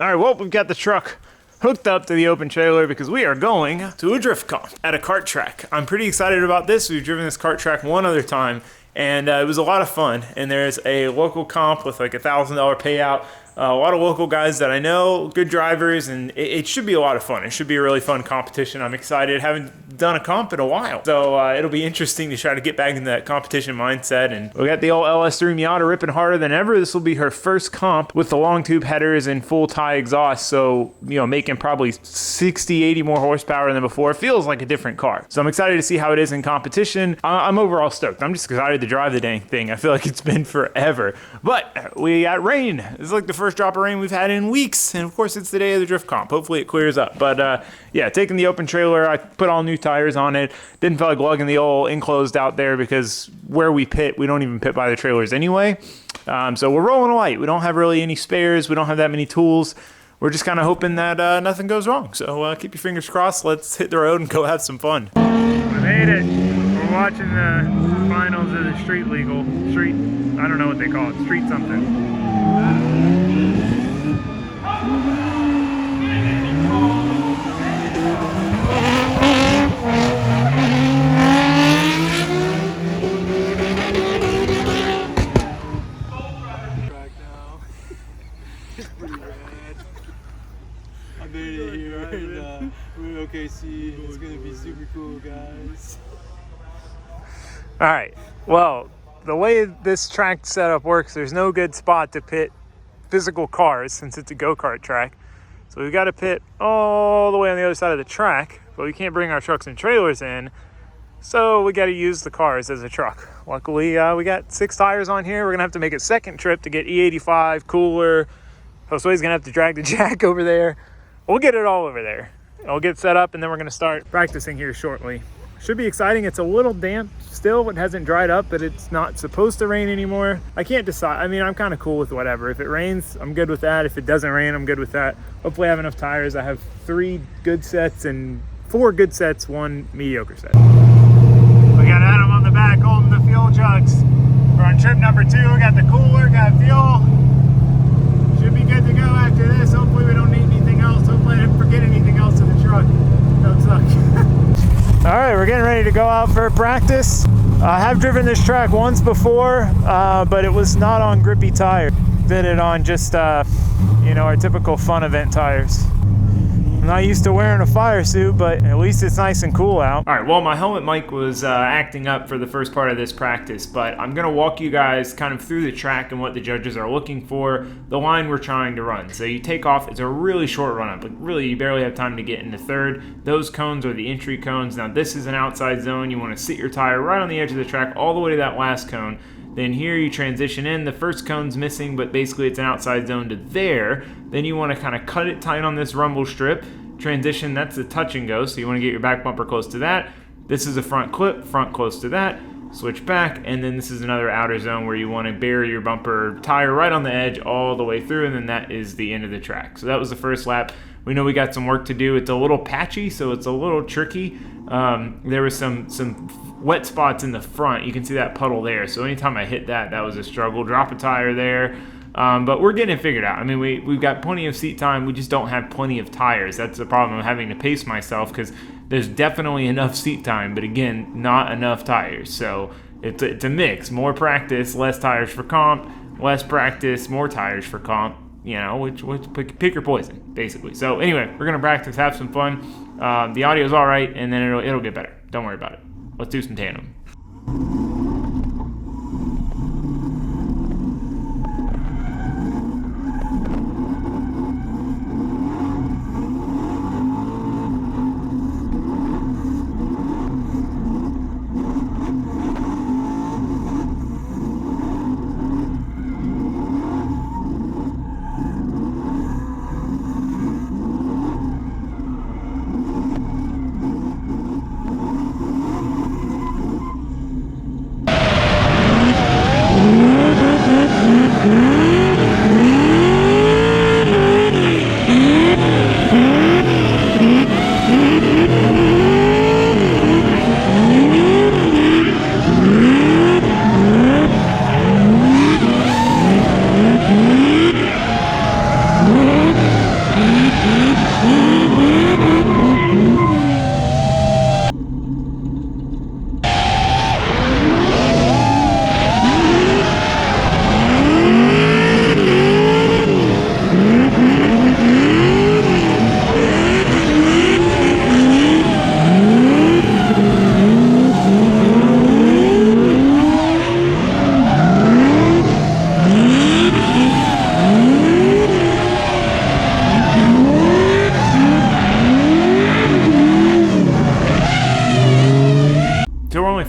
All right, well, we've got the truck hooked up to the open trailer because we are going to a drift comp at a kart track. I'm pretty excited about this. We've driven this kart track one other time, and it was a lot of fun. And there's a local comp with like $1,000 payout. A lot of local guys that I know, good drivers, and it should be a lot of fun. It should be a really fun competition. I'm excited. Haven't done a comp in a while, so it'll be interesting to try to get back into that competition mindset. And we got the old LS3 Miata ripping harder than ever. This will be her first comp with the long tube headers and full tie exhaust, so making probably 60, 80 more horsepower than before. It feels like a different car. So I'm excited to see how it is in competition. I'm overall stoked. I'm just excited to drive the dang thing. I feel like it's been forever, but we got rain. It's like the first drop of rain we've had in weeks, and of course it's the day of the drift comp. Hopefully it clears up, but yeah, taking the open trailer, I put all new tires on it. Didn't feel like lugging the old enclosed out there because where we pit, we don't even pit by the trailers anyway. So we're rolling light. We don't have really any spares. We don't have that many tools. We're just kind of hoping that nothing goes wrong. So keep your fingers crossed. Let's hit the road and go have some fun. We made it. We're watching the finals of the street, I don't know what they call it, street something. I made it here and we're OKC. It's gonna be super cool, guys. All right, well, the way this track setup works, there's no good spot to pit physical cars since it's a go-kart track. So we've got to pit all the way on the other side of the track, but we can't bring our trucks and trailers in. So we got to use the cars as a truck. Luckily, we got 6 tires on here. We're going to have to make a second trip to get E85, cooler. Josue's going to have to drag the jack over there. We'll get it all over there. I'll get set up, and then we're going to start practicing here shortly. Should be exciting. It's a little damp still. It hasn't dried up, but it's not supposed to rain anymore. I can't decide. I mean, I'm kind of cool with whatever. If it rains, I'm good with that. If it doesn't rain, I'm good with that. Hopefully I have enough tires. I have 3 good sets and 4 good sets, 1 mediocre set. We got Adam on the back holding the fuel jugs. We're on trip number 2. We got the cooler, got fuel. Should be good to go after this. Hopefully we don't need anything else. Hopefully I didn't forget anything else in the truck. Don't suck. All right, we're getting ready to go out for practice. I have driven this track once before, but it was not on grippy tires. Did it on just, our typical fun event tires. I'm not used to wearing a fire suit, but at least it's nice and cool out. All right, well, my helmet mic was acting up for the first part of this practice, but I'm gonna walk you guys kind of through the track and what the judges are looking for, the line we're trying to run. So you take off, it's a really short run up, like really you barely have time to get into third. Those cones are the entry cones. Now this is an outside zone. You wanna sit your tire right on the edge of the track all the way to that last cone. Then here you transition in, the first cone's missing, but basically it's an outside zone to there. Then you want to kind of cut it tight on this rumble strip. Transition, that's the touch and go, so you want to get your back bumper close to that. This is a front clip, front close to that. Switch back, and then this is another outer zone where you want to bury your bumper tire right on the edge all the way through, and then that is the end of the track. So that was the first lap. We know we got some work to do. It's a little patchy, so it's a little tricky. There was some wet spots in the front. You can see that puddle there. So anytime I hit that, that was a struggle. Drop a tire there. But we're getting it figured out. I mean, we've got plenty of seat time. We just don't have plenty of tires. That's the problem. I'm having to pace myself because there's definitely enough seat time, but again, not enough tires. So it's a mix. More practice, less tires for comp. Less practice, more tires for comp. Which pick your poison, basically. So anyway, we're gonna practice, have some fun. The audio's all right, and then it'll get better. Don't worry about it. Let's do some tandem.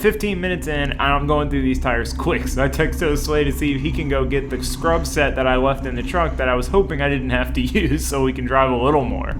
15 minutes in, and I'm going through these tires quick. So I text Slay to see if he can go get the scrub set that I left in the trunk that I was hoping I didn't have to use so we can drive a little more.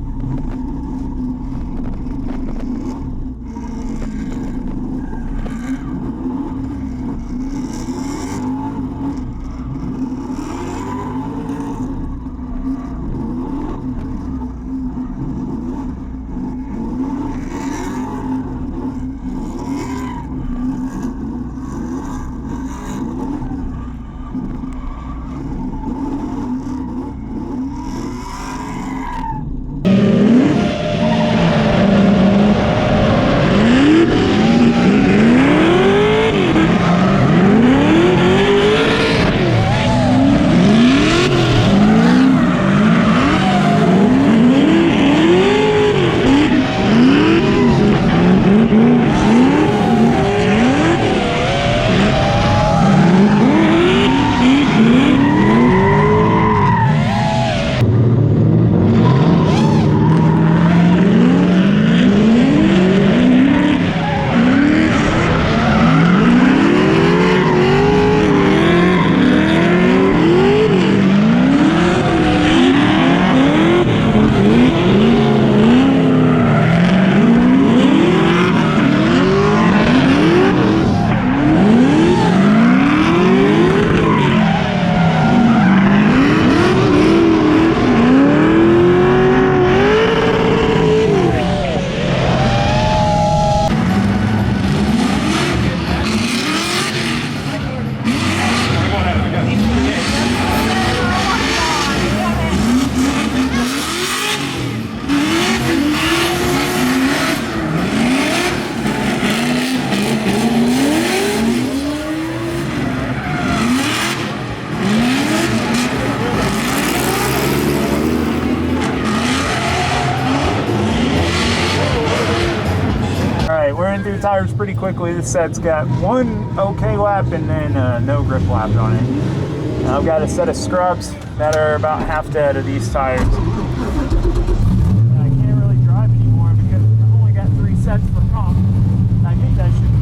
Through tires pretty quickly. This set's got one okay lap and then no grip lap on it. I've got a set of scrubs that are about half dead of these tires. I can't really drive anymore because I've only got 3 sets for comp. I think that should be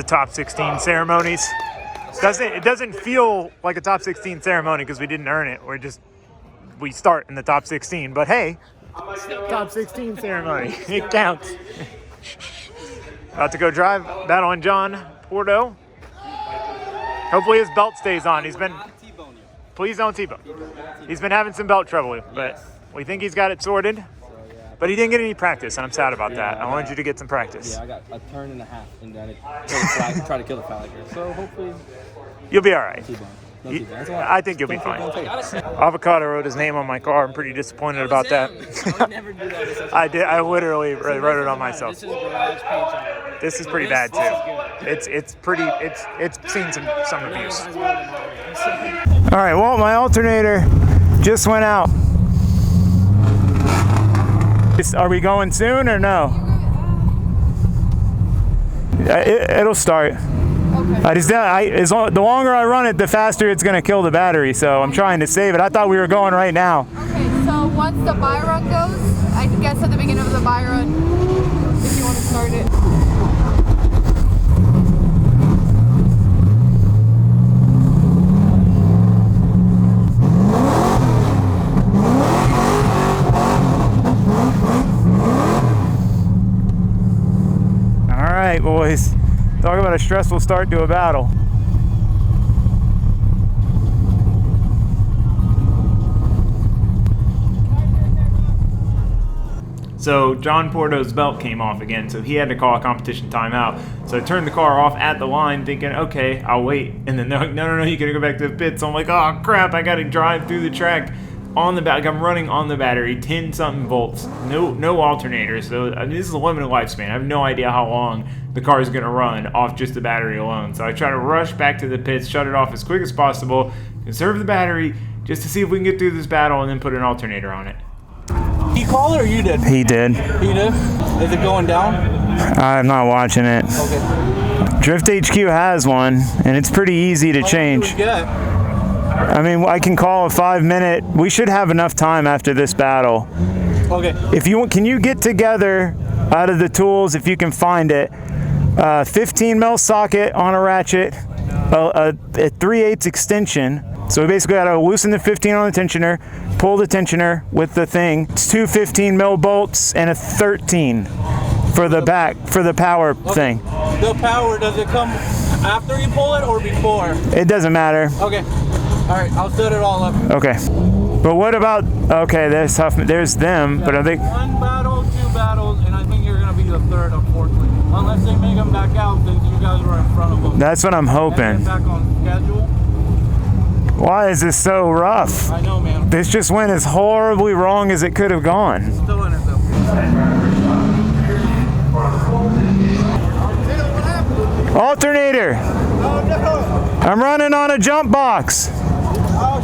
the top 16 ceremonies. It doesn't feel like a top 16 ceremony because we didn't earn it. We start in the top 16. But hey, top 16 ceremony. It counts. About to go drive that on John Porto. Hopefully his belt stays on. Please don't T-bone. He's been having some belt trouble, but we think he's got it sorted. But he didn't get any practice, and I'm sad about that. I wanted you to get some practice. Yeah, I got a turn and a half, and then try to kill the flag here. So hopefully you'll be all right. No T-bone. I think you'll be fine. Avocado wrote his name on my car. I'm pretty disappointed about that. I would never do that. I did. I literally wrote it on myself. This is garage paint. This is pretty bad too. It's pretty. It's seen some abuse. All right. Well, my alternator just went out. Are we going soon or no? It'll start. Okay. The longer I run it, the faster it's going to kill the battery. So I'm trying to save it. I thought we were going right now. Okay, so once the buy run goes, I guess at the beginning of the buy run, if you want to start it. All right, boys. Talk about a stressful start to a battle. So John Porto's belt came off again, so he had to call a competition timeout. So I turned the car off at the line thinking, okay, I'll wait. And then they're like, no, you gotta go back to the pits. So I'm like, oh crap, I gotta drive through the track on the back. I'm running on the battery, 10 something volts, no alternator. So I mean, this is a limited lifespan. I have no idea how long the car is gonna run off just the battery alone. So I try to rush back to the pits, shut it off as quick as possible, conserve the battery, just to see if we can get through this battle and then put an alternator on it. He called or you did? He did. He did? Is it going down? I'm not watching it. Okay. Drift HQ has one, and it's pretty easy to change. I mean, I can call a 5-minute. We should have enough time after this battle. Okay. Can you get together out of the tools, if you can find it, 15 mil socket on a ratchet, a 3/8 extension. So we basically got to loosen the 15 on the tensioner, pull the tensioner with the thing. It's two 15 mil bolts and a 13 for the back, for the power thing. The power, does it come after you pull it or before? It doesn't matter. Okay. All right, I'll set it all up. Okay. But what about, okay, there's them, but are they? One battle, 2 battles, and I think you're going to be the third, unfortunately. Unless they make them back out since you guys were in front of them. That's what I'm hoping. Back on schedule. Why is this so rough? I know, man. This just went as horribly wrong as it could have gone. Still in it, though. Alternator! Oh, no! I'm running on a jump box. Oh,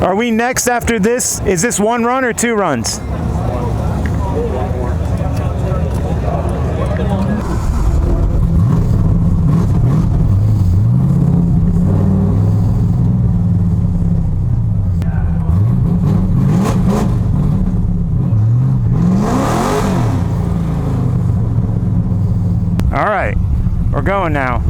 shit. Are we next after this? Is this 1 run or 2 runs? All right, we're going now.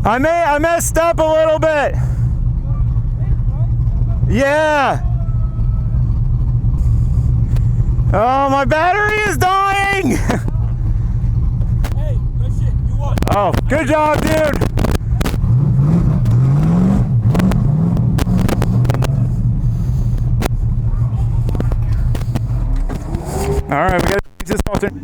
I messed up a little bit. Yeah. Oh, my battery is dying. Hey, good shit. You won. Oh, good job, dude. All right, we got to change this alternate.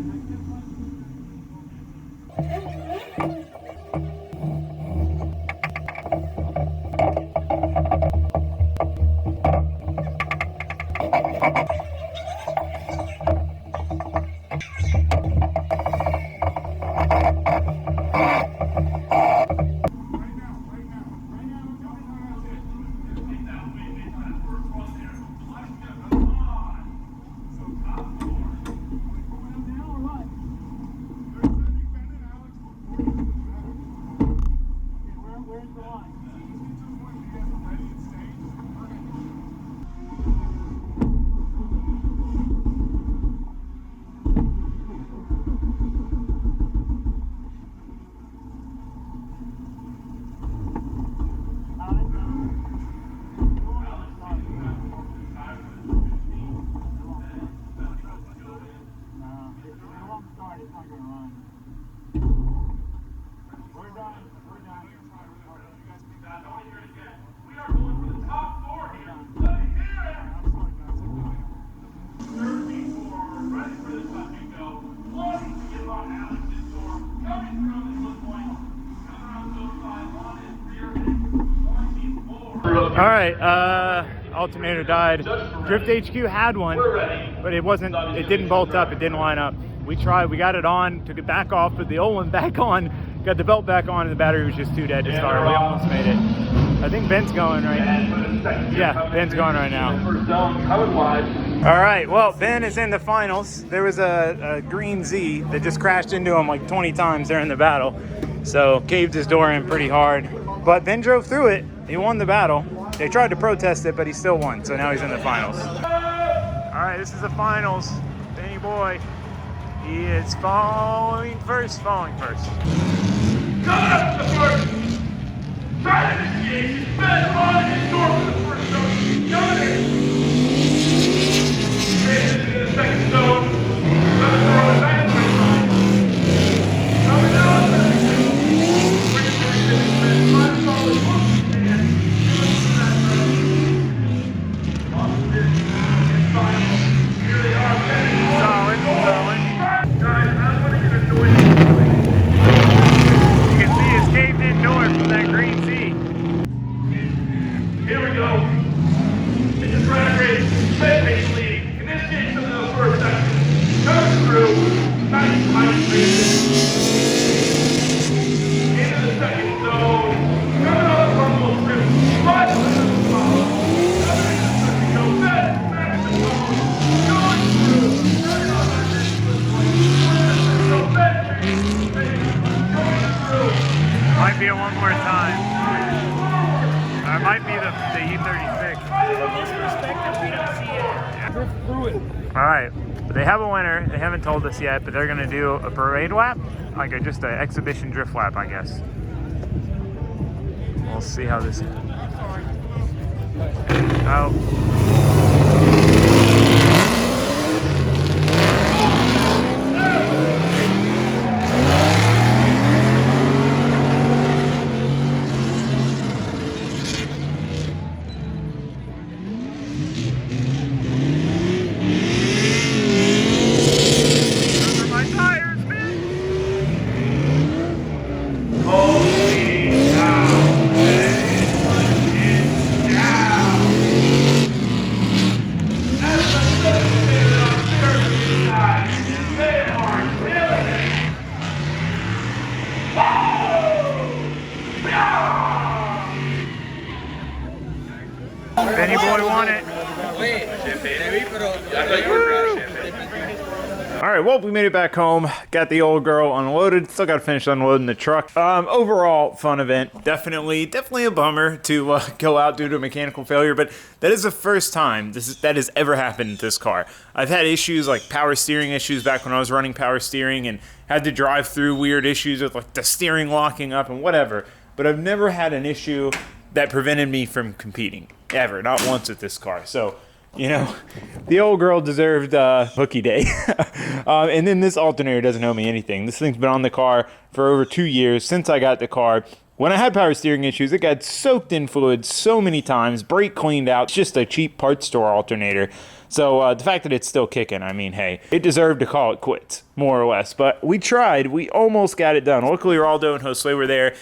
All right, alternator died. Drift HQ had one, but it didn't bolt up, it didn't line up. We tried, we got it on, took it back off, put the old one back on, got the belt back on, and the battery was just too dead to start. We almost made it. I think Ben's going right now. Yeah, Ben's going right now. All right, well, Ben is in the finals. There was a green Z that just crashed into him like 20 times during the battle. So caved his door in pretty hard. But Ben drove through it. He won the battle. They tried to protest it, but he still won. So now he's in the finals. All right, this is the finals. Benny boy, he is falling first. Coming up to the first. Try to initiate. Ben on his door for the first zone. Coming in. In the second zone. Another door on the back of the line. Coming down the second zone. We're just going to finish Ben. Five solid hooks. And give us that road. Austin in final. Here they are. Ben and Gordon. Solid. Guys, I want to get a noise. You can see his caved-in door from that green Z. Here we go. It's a drag race. Ben pace leading. In this case, of the first section. Comes through. Nice tight spaces. Into the second zone. Coming on the rumble strip. Right to the follow. Coming into the second zone. Ben, back to the zone. Going through. Right on that next point. So Ben, going through. Might be a one more time. Or it might be the E36. All right, but they have a winner. They haven't told us yet, but they're gonna do a parade lap, like just an exhibition drift lap, I guess. We'll see how this. Oh. Benny boy won it. All right, well, we made it back home. Got the old girl unloaded. Still got to finish unloading the truck. Overall, fun event. Definitely a bummer to go out due to a mechanical failure, but that is the first time that has ever happened in this car. I've had issues like power steering issues back when I was running power steering and had to drive through weird issues with like the steering locking up and whatever. but I've never had an issue that prevented me from competing, ever, not once with this car. So, you know, the old girl deserved hooky day. And then this alternator doesn't owe me anything. This thing's been on the car for over 2 years since I got the car. When I had power steering issues, it got soaked in fluid so many times, brake cleaned out. It's just a cheap parts store alternator. So the fact that it's still kicking, I mean, hey, it deserved to call it quits, more or less. But we tried. We almost got it done. Luckily, Raldo and Josue were there.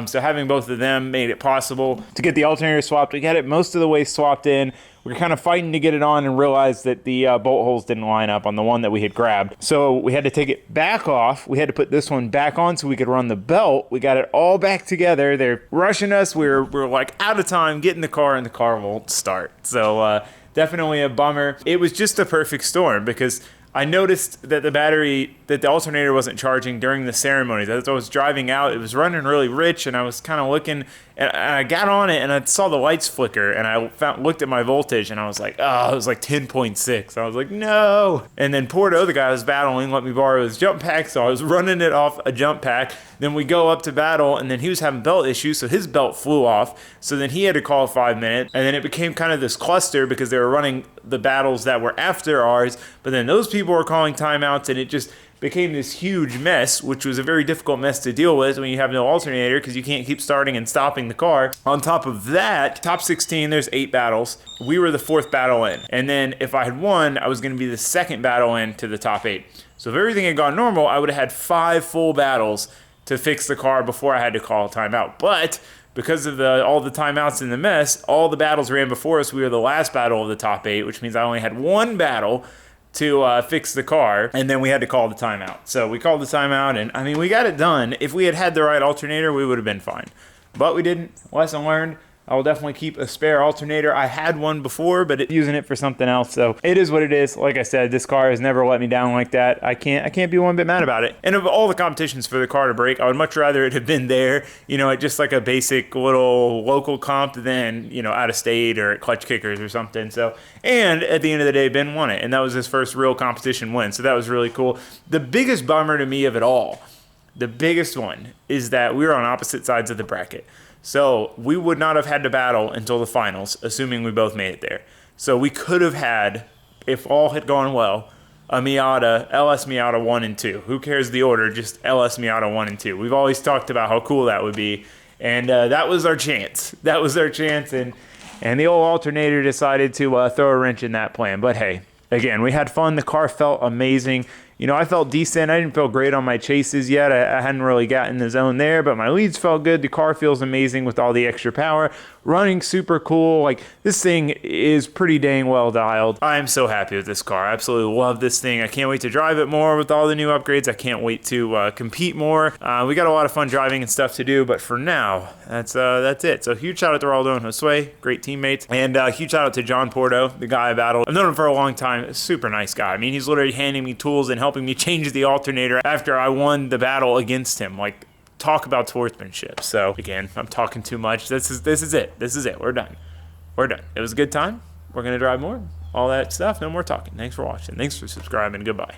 So having both of them made it possible to get the alternator swapped. We got it most of the way swapped in. We were kind of fighting to get it on and realized that the bolt holes didn't line up on the one that we had grabbed. So we had to take it back off. We had to put this one back on so we could run the belt. We got it all back together. They're rushing us. We're like out of time getting the car, and the car won't start. So definitely a bummer. It was just a perfect storm because I noticed that the alternator wasn't charging during the ceremonies. As I was driving out, it was running really rich, and I was kind of looking, and I got on it, and I saw the lights flicker, and I looked at my voltage, and I was like, oh, it was like 10.6. I was like, no. And then Porto, the guy I was battling, let me borrow his jump pack, so I was running it off a jump pack. Then we go up to battle, and then he was having belt issues, so his belt flew off. So then he had to call 5 minutes, and then it became kind of this cluster because they were running the battles that were after ours, but then those people were calling timeouts, and it just became this huge mess, which was a very difficult mess to deal with when you have no alternator because you can't keep starting and stopping the car. On top of that, top 16, there's 8 battles. We were the 4th battle in. And then if I had won, I was going to be the 2nd battle in to the top 8. So if everything had gone normal, I would have had 5 full battles to fix the car before I had to call a timeout. But because of all the timeouts in the mess, all the battles ran before us. We were the last battle of the top 8, which means I only had 1 battle to fix the car, and then we had to call the timeout. So we called the timeout, and I mean, we got it done. If we had had the right alternator, we would have been fine. But we didn't. Lesson learned. I will definitely keep a spare alternator. I had one before, but using it for something else. So it is what it is. Like I said, this car has never let me down like that. I can't be one bit mad about it. And of all the competitions for the car to break, I would much rather it have been there, you know, at just like a basic little local comp than, you know, out of state or at Clutch Kickers or something. So, and at the end of the day, Ben won it. And that was his first real competition win. So that was really cool. The biggest bummer to me of it all, the biggest one, is that we were on opposite sides of the bracket. So we would not have had to battle until the finals, assuming we both made it there. So we could have had, if all had gone well, a Miata, LS Miata 1 and 2. Who cares the order? Just LS Miata 1 and 2. We've always talked about how cool that would be. And that was our chance. That was our chance. And the old alternator decided to throw a wrench in that plan. But hey, again, we had fun. The car felt amazing. You know, I felt decent. I didn't feel great on my chases yet. I hadn't really gotten the zone there, but my leads felt good. The car feels amazing with all the extra power. Running super cool. Like, this thing is pretty dang well dialed. I am so happy with this car. I absolutely love this thing. I can't wait to drive it more with all the new upgrades. I can't wait to compete more. We got a lot of fun driving and stuff to do, but for now, that's it. So huge shout out to Raldo and Josue, great teammates, and huge shout out to John Porto, the guy I battled. I've known him for a long time. Super nice guy. I mean, he's literally handing me tools and helping me change the alternator after I won the battle against him. Like, talk about sportsmanship. So again, I'm talking too much. This is it. This is it. We're done. It was a good time. We're gonna drive more. All that stuff. No more talking. Thanks for watching. Thanks for subscribing. Goodbye.